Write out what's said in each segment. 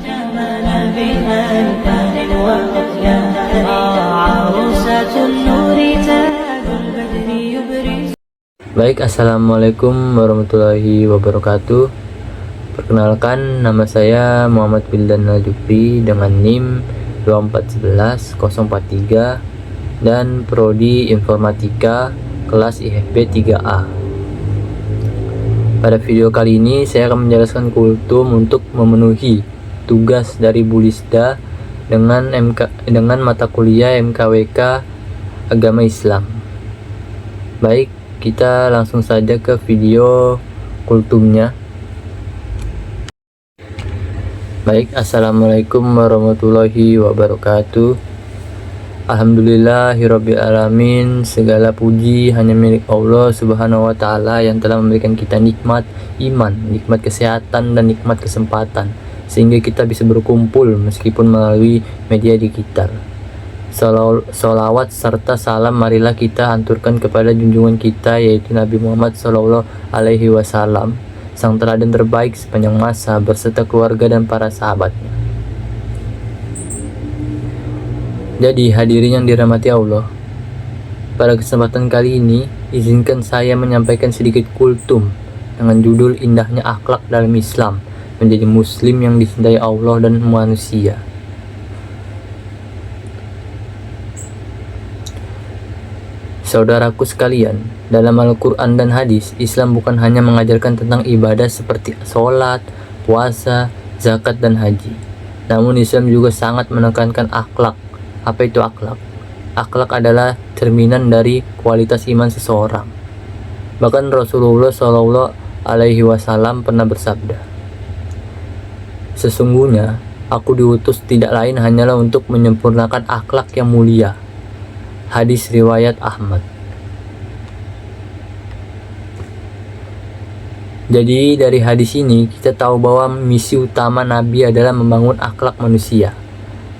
جمل بها الكامل وأحياء عروسة النور تاج البدر يبرز. Baik, assalamualaikum warahmatullahi wabarakatuh. Perkenalkan, nama saya Muhammad Wildan Najupri dengan NIM 2411043 dan Prodi Informatika kelas IFB 3A. Pada video kali ini saya akan menjelaskan kultum untuk memenuhi tugas dari Bulisda dengan mata kuliah MKWK Agama Islam. Baik, kita langsung saja ke video kultumnya. Baik, assalamualaikum warahmatullahi wabarakatuh. Alhamdulillahirabbil alamin. Segala puji hanya milik Allah Subhanahu wa taala yang telah memberikan kita nikmat iman, nikmat kesehatan dan nikmat kesempatan sehingga kita bisa berkumpul meskipun melalui media digital. Salawat serta salam marilah kita hanturkan kepada junjungan kita, yaitu Nabi Muhammad Sallallahu Alaihi Wasallam, sang teladan terbaik sepanjang masa berserta keluarga dan para sahabatnya. Jadi hadirin yang dirahmati Allah, pada kesempatan kali ini izinkan saya menyampaikan sedikit kultum dengan judul Indahnya Akhlak dalam Islam menjadi Muslim yang dicintai Allah dan manusia. Saudaraku sekalian, dalam Al-Quran dan hadis, Islam bukan hanya mengajarkan tentang ibadah seperti sholat, puasa, zakat, dan haji. Namun Islam juga sangat menekankan akhlak. Apa itu akhlak? Akhlak adalah cerminan dari kualitas iman seseorang. Bahkan Rasulullah Shallallahu Alaihi Wasallam pernah bersabda, "Sesungguhnya aku diutus tidak lain hanyalah untuk menyempurnakan akhlak yang mulia." Hadis riwayat Ahmad. Jadi dari hadis ini kita tahu bahwa misi utama Nabi adalah membangun akhlak manusia.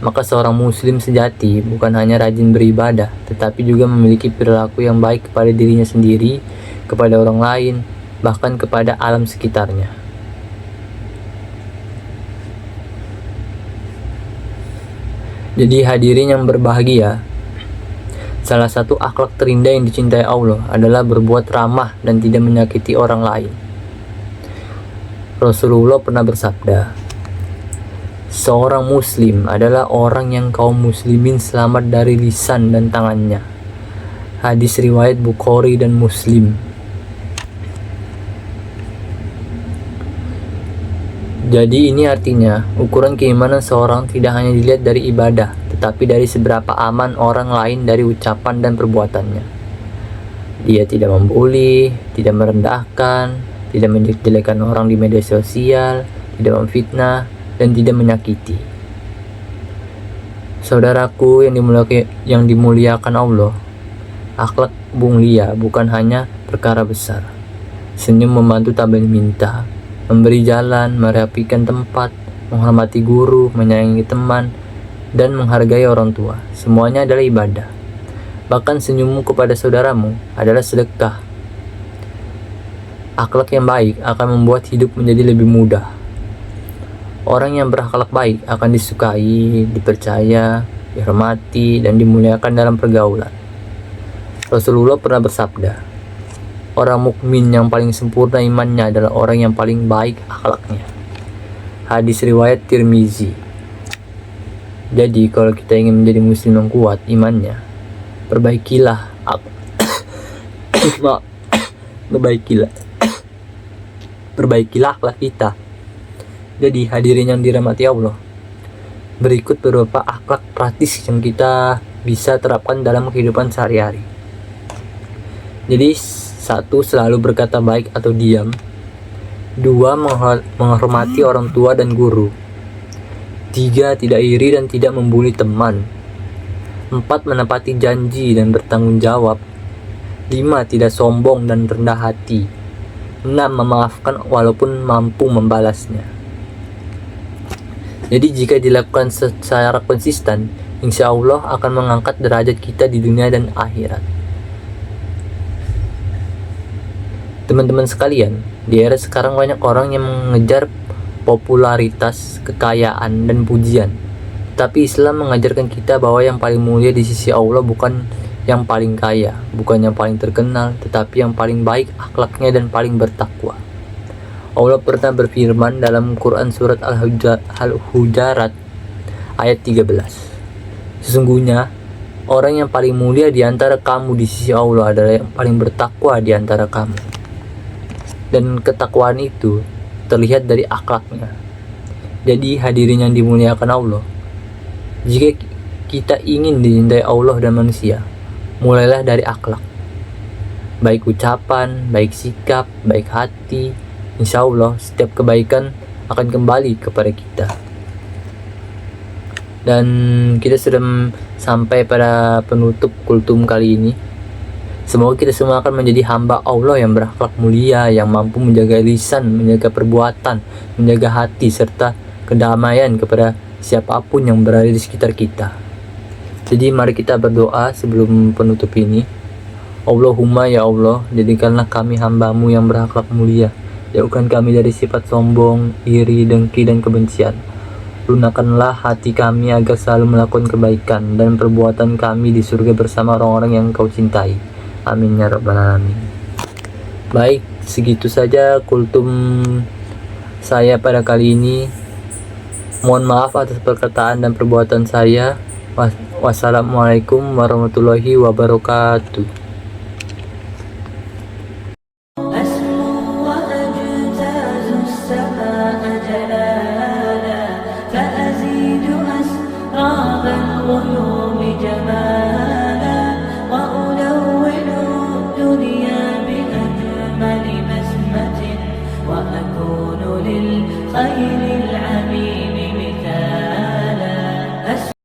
Maka seorang muslim sejati bukan hanya rajin beribadah, tetapi juga memiliki perilaku yang baik kepada dirinya sendiri, kepada orang lain, bahkan kepada alam sekitarnya. Jadi hadirin yang berbahagia, salah satu akhlak terindah yang dicintai Allah adalah berbuat ramah dan tidak menyakiti orang lain. Rasulullah pernah bersabda, "Seorang muslim adalah orang yang kaum muslimin selamat dari lisan dan tangannya." Hadis riwayat Bukhari dan Muslim. Jadi ini artinya ukuran keimanan seorang tidak hanya dilihat dari ibadah, tetapi dari seberapa aman orang lain dari ucapan dan perbuatannya. Dia tidak membuli, tidak merendahkan, tidak menjelek-jelekan orang di media sosial, tidak memfitnah, dan tidak menyakiti. Saudaraku yang dimuliakan Allah, akhlak mulia bukan hanya perkara besar. Senyum membantu tak minta, memberi jalan, merapikan tempat, menghormati guru, menyayangi teman, dan menghargai orang tua. Semuanya adalah ibadah. Bahkan senyummu kepada saudaramu adalah sedekah. Akhlak yang baik akan membuat hidup menjadi lebih mudah. Orang yang berakhlak baik akan disukai, dipercaya, dihormati, dan dimuliakan dalam pergaulan. Rasulullah pernah bersabda, "Orang mukmin yang paling sempurna imannya adalah orang yang paling baik akhlaknya." Hadis riwayat Tirmizi. Jadi kalau kita ingin menjadi muslim yang kuat imannya, perbaikilah akhlak kita. Jadi hadirin yang dirahmati Allah, berikut beberapa akhlak praktis yang kita bisa terapkan dalam kehidupan sehari-hari. Jadi 1. Selalu berkata baik atau diam. 2. Menghormati orang tua dan guru. 3. Tidak iri dan tidak membuli teman. 4. Menepati janji dan bertanggung jawab. 5. Tidak sombong dan rendah hati. 6. Memaafkan walaupun mampu membalasnya. Jadi jika dilakukan secara konsisten, insya Allah akan mengangkat derajat kita di dunia dan akhirat. Teman-teman sekalian, di era sekarang banyak orang yang mengejar popularitas, kekayaan, dan pujian. Tapi Islam mengajarkan kita bahwa yang paling mulia di sisi Allah bukan yang paling kaya, bukan yang paling terkenal, tetapi yang paling baik akhlaknya dan paling bertakwa. Allah pernah berfirman dalam Quran surat Al-Hujarat ayat 13. Sesungguhnya orang yang paling mulia di antara kamu di sisi Allah adalah yang paling bertakwa di antara kamu. Dan ketakwaan itu terlihat dari akhlaknya. Jadi hadirin yang dimuliakan Allah, jika kita ingin dicintai Allah dan manusia, mulailah dari akhlak. Baik ucapan, baik sikap, baik hati. Insya Allah setiap kebaikan akan kembali kepada kita. Dan kita sudah sampai pada penutup kultum kali ini. Semoga kita semua akan menjadi hamba Allah yang berakhlak mulia, yang mampu menjaga lisan, menjaga perbuatan, menjaga hati, serta kedamaian kepada siapapun yang berada di sekitar kita. Jadi mari kita berdoa sebelum penutup ini. Allahumma ya Allah, jadikanlah kami hambamu yang berakhlak mulia. Jauhkan kami dari sifat sombong, iri, dengki, dan kebencian. Lunakanlah hati kami agar selalu melakukan kebaikan dan perbuatan kami di surga bersama orang-orang yang Kau cintai. Amin ya rabbal alamin. Baik, segitu saja kultum saya pada kali ini. Mohon maaf atas perkataan dan perbuatan saya. Wassalamualaikum warahmatullahi wabarakatuh.